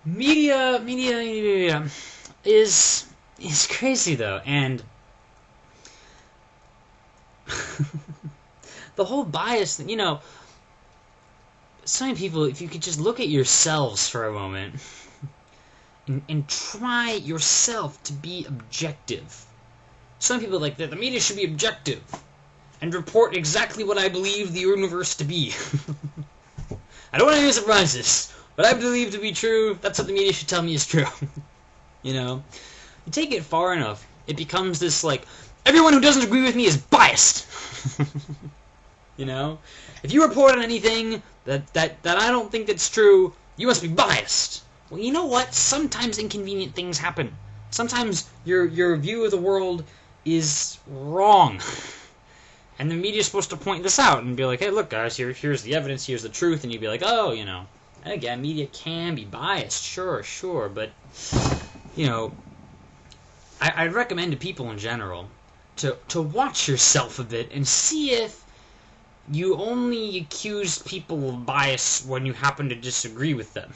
Media is crazy though, and the whole bias thing. So many people. If you could just look at yourselves for a moment, and try yourself to be objective. Some people like that the media should be objective and report exactly what I believe the universe to be. I don't want any surprises. What I believe to be true, that's what the media should tell me is true. You take it far enough, it becomes this, like, everyone who doesn't agree with me is biased. If you report on anything that I don't think that's true, you must be biased. Well, you know what? Sometimes inconvenient things happen. Sometimes your view of the world is wrong. And the media's supposed to point this out and be like, hey, look, guys, here's the evidence, here's the truth, and you'd be like, oh, And again, media can be biased, sure, but, I'd recommend to people in general to watch yourself a bit and see if you only accuse people of bias when you happen to disagree with them.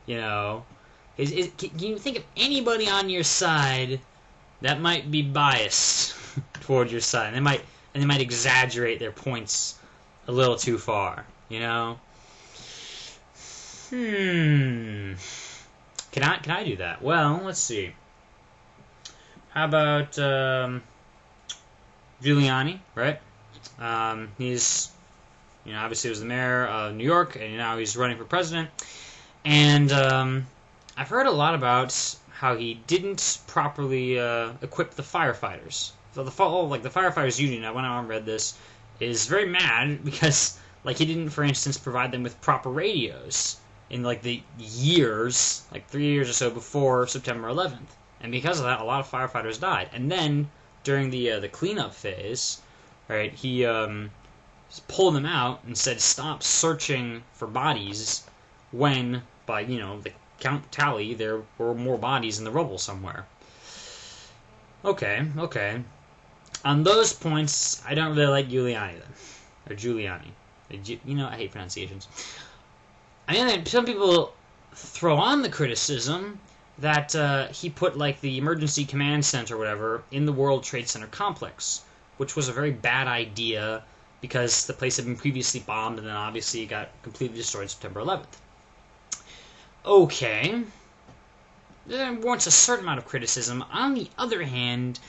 Can you think of anybody on your side that might be biased toward your side? And they might exaggerate their points a little too far, Can I do that? Well, let's see. How about Giuliani, right? He's, obviously was the mayor of New York, and now he's running for president. And I've heard a lot about how he didn't properly equip the firefighters. So the firefighters union, I went out and read this, is very mad because, he didn't, for instance, provide them with proper radios in, the years, 3 years or so before September 11th. And because of that, a lot of firefighters died. And then, during the cleanup phase, right, he pulled them out and said, stop searching for bodies when, by, the count tally, there were more bodies in the rubble somewhere. Okay. On those points, I don't really like Giuliani, then. Or Giuliani. I hate pronunciations. I mean, some people throw on the criticism that he put, the emergency command center or whatever in the World Trade Center complex, which was a very bad idea because the place had been previously bombed and then obviously it got completely destroyed September 11th. Okay. There warrants a certain amount of criticism. On the other hand,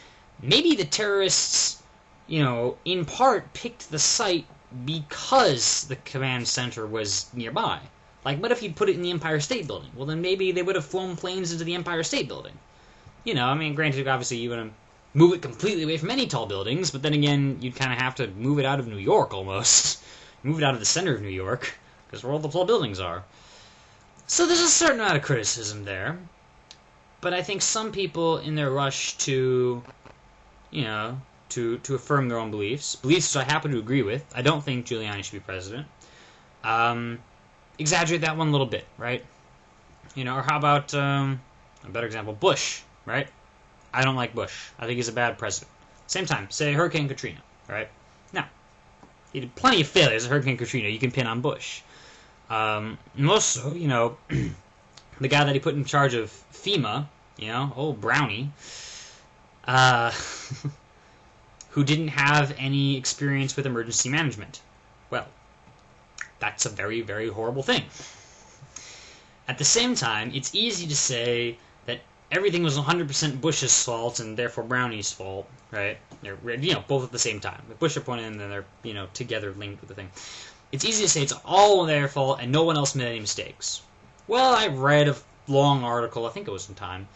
maybe the terrorists, in part picked the site because the command center was nearby. What if you put it in the Empire State Building? Well, then maybe they would have flown planes into the Empire State Building. Granted, obviously you wouldn't move it completely away from any tall buildings, but then again, you'd kind of have to move it out of New York, almost. Move it out of the center of New York, because where all the tall buildings are. So there's a certain amount of criticism there. But I think some people, in their rush to, to affirm their own beliefs which I happen to agree with, I don't think Giuliani should be president, exaggerate that one a little bit, right? Or how about, a better example, Bush, right? I don't like Bush. I think he's a bad president. Same time, say Hurricane Katrina, right? Now, he did plenty of failures at Hurricane Katrina you can pin on Bush. Most, the guy that he put in charge of FEMA, old Brownie, who didn't have any experience with emergency management. Well, that's a very, very horrible thing. At the same time, it's easy to say that everything was 100% Bush's fault and therefore Brownie's fault, right? They're, both at the same time. With Bush appointed and then they're, together linked with the thing. It's easy to say it's all their fault and no one else made any mistakes. Well, I read a long article, I think it was in Time,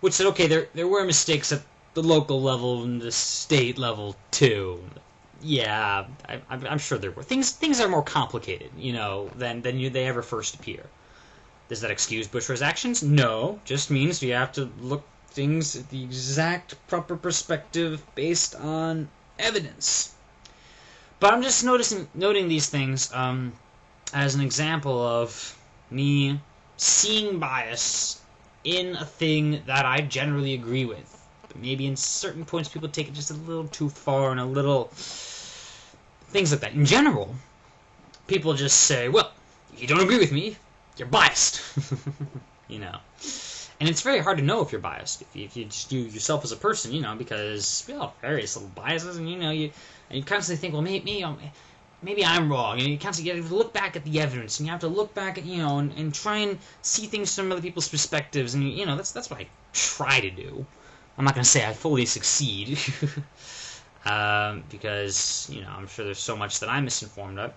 which said, okay, there were mistakes at the local level and the state level too. Yeah, I'm sure there were. Things are more complicated, than they ever first appear. Does that excuse Bush for his actions? No, just means we have to look things at the exact proper perspective based on evidence. But I'm just noting these things as an example of me seeing bias in a thing that I generally agree with. But maybe in certain points people take it just a little too far and a little... things like that. In general, people just say, well, if you don't agree with me, you're biased. You know. And it's very hard to know if you're biased, if you just do yourself as a person, you know, because we all have various little biases, and, you know, you constantly think, well, maybe I'm wrong, and you constantly have to look back at the evidence, and you have to look back at, you know, and try and see things from other people's perspectives, and, you know, that's what I try to do. I'm not going to say I fully succeed, because, you know, I'm sure there's so much that I'm misinformed of.